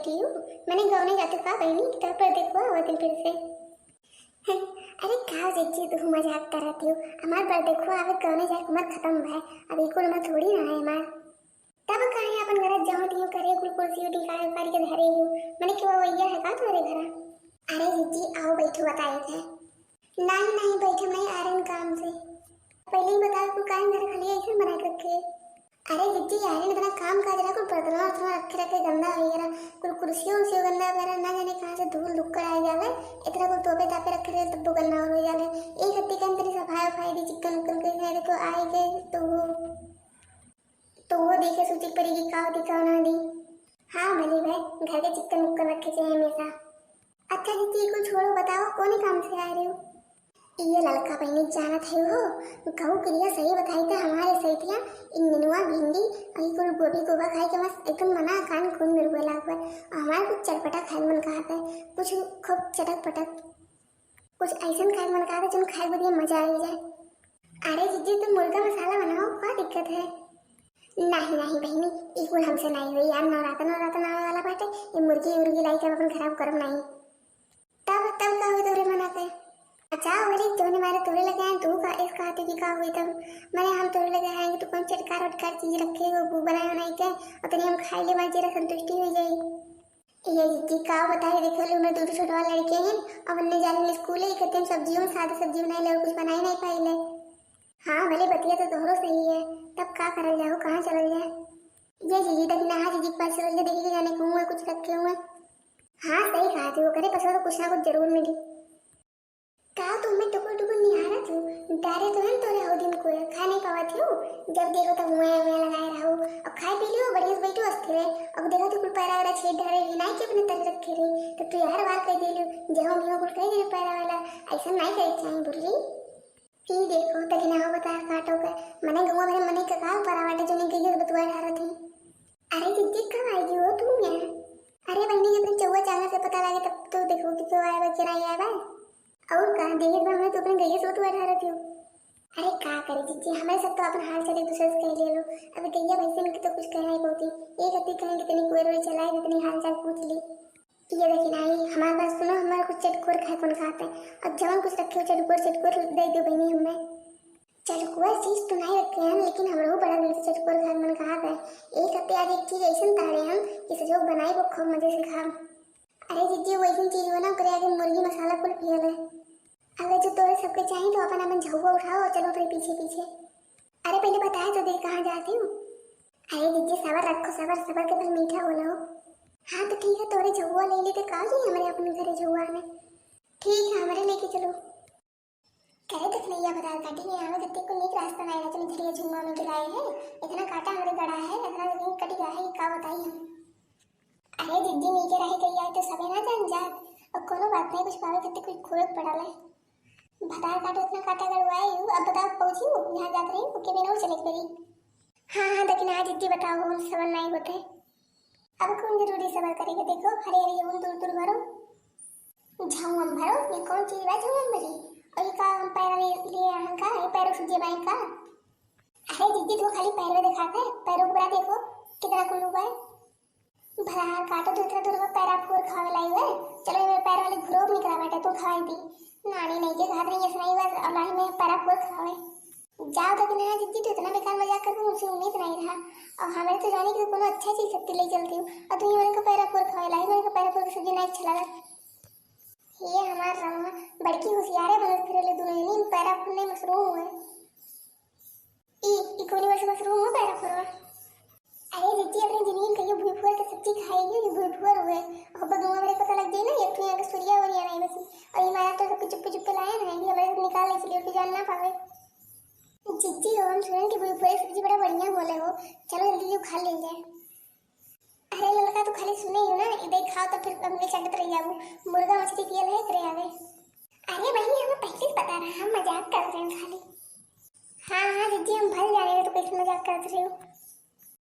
बैठी हूँ। मैंने गाँव नहीं जाती का बहनी तब पर देखो वो दिन फिर से। अरे का जीजी तू मजाक करती हो। हमार पर देखो आवे गाँव नहीं जाए उम्र खत्म है। अभी कुल उम्र थोड़ी ना है हमार। तब कहीं अपन घर जाऊँ दियो करे कुल कुर्सी उठी का कारी के धरे हूँ। मैंने क्यों वैया है का तुम्हारे घर? अरे जीजी आओ बैठो बताए थे। नहीं नहीं बैठे नहीं आ रहे काम से। पहले ही बताओ तू काहे घर खाली ऐसे बना के रखे? अरे जीजी यार इतना काम काज रहा कुल बर्तन वर्तन रखे रखे गंदा हो गया कुल कुर्सियों से गंदा वगैरह ना जाने कहाँ से धूल लुक कर आ जावे। इतना कुल तोपे तापे रखे रहे तब गंदा हो जावे। एक हफ्ते के अंदर सफाई वफाई दी चिकन उकन के मेरे को आए गए तो वो देखे सोची पड़ेगी का होती का ना दी। हाँ भले भाई घर के चिकन उकन रखे चाहिए हमेशा। अच्छा जीजी को छोड़ो बताओ कौन काम से आ रहे हो? ये लड़का पहले जाना थे हो गहू क्रिया सही बताई थे हमारे सही थिया इन नेनुआ भिंडी अभी कुल गोभी गोबा खाई के बस एकदम मना कान खून मेरे को लाग हुआ। हमारा कुछ चटपटा खाए मन कहा था कुछ खूब चटक पटक कुछ ऐसा खाए मन कहा था जो खाए बढ़िया मजा आ जाए। अरे जीजी तुम मुर्गा मसाला बनाओ क्या दिक्कत है? नहीं नहीं बहनी ये कुल हमसे नहीं हुई यार। नवरात्र आने वाला बाटे ये मुर्गी उर्गी लाई के अपन खराब करो नहीं। तब तब का हुई तोरे मना के? अच्छा बोली तूने मारे तोड़े लगे हैं तू का इस कहते की का हुई तब मैंने हम तोड़े लगे हैं तो कौन चटकार वटकार चीज रखे वो बनाए बनाई के और तनी हम खाई ले मार जरा संतुष्टि हो जाए। ये जी का बताए देखो लो मैं दूर छोटा लड़के हैं अब अन्य जाने स्कूल ही कहते हैं सब्जियों में सादा सब्जी बनाई ले और कुछ बनाई नहीं पाई ले। हाँ भले बतिया तो दोनों सही है तब का करल जाओ कहाँ चल जाए? ये जीजी तक ना जीजी के पास चल देखिए जाने को कुछ रखे हुए। हाँ सही कहा थी वो करे पसंद तो कुछ ना कुछ जरूर मिली। का तुम्हें टुकुर टुकुर नहीं आ रहा थी डारे तो हम तोरे हो दिन को खा नहीं पावा थी जब देखो तब मुँह लगाए रहो और खाए पी लियो बढ़िया बैठो अस्थिर है अब देखो तो कुल पैरा वाला छेद धरे नहीं के अपने तरफ रखे रहे तो तू यार बात कह दे लियो जहाँ भी कुल कह दे पैरा वाला ऐसा नहीं करे चाहिए बुर्री। पी देखो तक ना हो बता काटो का मने गवा मेरे मने का काम पैरा वाटे जो नहीं गई तो बतवा रहा थी। अरे दीदी कब आएगी हो तुम यहाँ? अरे बहनी जब चौवा चालना से पता लगे तब तो देखो कि क्यों आया बच्चे नहीं आया भाई और कहा देखे तो हमें तो अपने गैया से बैठा रहती हो। अरे क्या करे जीजी हमारे सब तो अपन हाल चले दूसरे से कह ले लो अभी गैया भैंसे में तो कुछ कहना ही होती एक हफ्ते कहेंगे कितनी कोई चलाए कितनी हाल चाल पूछ ली। ये देखी नहीं हमारे पास सुनो हमारा कुछ चटकोर खाए कौन खाते हैं और जवान कुछ रखे हो चटकोर दे दो बहनी हमें। चटकोर चीज तो नहीं रखे हैं लेकिन हम लोग बड़ा दिन से चटकोर खाए मन कहा है एक हफ्ते आज एक चीज ऐसा तारे हम कि जो बनाए वो खूब मजे से खा। अरे जीजी वैसी चीज बना करे आगे मुर्गी मसाला कुल पियल है। अगर जो तोरे सबके चाहिए तो अपन अपन झुआ उठाओ और चलो अपने पीछे पीछे। अरे पहले बताया तो देख कहाँ जाती हूँ? अरे जीजी सबर रखो सबर सबर के भाई मीठा बोलो। हाँ तो ठीक है तोरे झुआ ले लेते कहा जी हमारे अपने घरे झुआ में ठीक है हमारे लेके चलो। करे तो नैया बता काटी है हमें कितने को नीक रास्ता नहीं रहा तुम धरिया झुआ में गिराए हैं इतना काटा हमारे गड़ा है इतना जमीन कट गया है का बताइए हम। अरे दीदी नीचे रही गई है तो सबे ना जान जा और कोनो बात नहीं कुछ पावे कितने कुछ खोलत पड़ा है भतार काटो इतना काटा गड़वाए हूँ अब बताओ पहुँची हूँ यहाँ जात रही हूँ कि बिना चले गई। हाँ हाँ लेकिन आज दीदी बताओ हम सबर नहीं होते अब कौन जरूरी सबर करेगा देखो हरे हरे हम दूर दूर भरो झाऊम भरो ये कौन चीज है झाऊम भरी और ये का हम पैर लिए का ये पैरों सूझे बाएं का। अरे दीदी तो खाली पैरों दिखाता है पैरों पूरा देखो कितना कुल हुआ है भला काटो तो इतना दूर पैर आपको खावे लाई हुआ है चलो मेरे पैर वाले घुरोब निकला बेटा तू खाई दी नानी नहीं के घर नहीं ऐसा नहीं बस और लाही में पैर आपको खावे जाओ तक ना दीदी तो इतना बेकार मजाक कर मुझसे उम्मीद नहीं रहा और हमें तो जाने की कोनो अच्छा चीज सकती ले चलती हूँ और तुम मेरे को पैर आपको खावे लाई मेरे को पैर आपको सब्जी नहीं अच्छा लगा। ये हमारा रमा बड़की होशियार है बनत फिर ले दोनों नहीं पैर आपको नहीं मशरूम हुए ई कोनी वर्ष मशरूम हो पैर आपको। अरे दीदी अपनी जिंदगी में कहीं भूखुआ की सब्जी खाएगी ये भूखुआ हुए और बदुआ मेरे पता लग जाए ना ये तो यहाँ सूर्या और नहीं बस और ये मारा तो सब चुप्पे चुप्पे लाया ना ये हमारे निकाल नहीं चलिए जान ना पावे। जीजी हो हम सुन कि भूखुआ सब्जी बड़ा बढ़िया बोले हो चलो जल्दी जो खा लेंगे। अरे लड़का तो खाली सुने ही हो ना इधर खाओ तो फिर हमने चटत रह जाओ मुर्गा मछली पियल है करे आवे। अरे बहनी हमें पहले पता रहा हम मजाक कर रहे हैं खाली। हाँ हाँ जीजी हम भर जा रहे हैं तो कैसे मजाक कर रहे हो।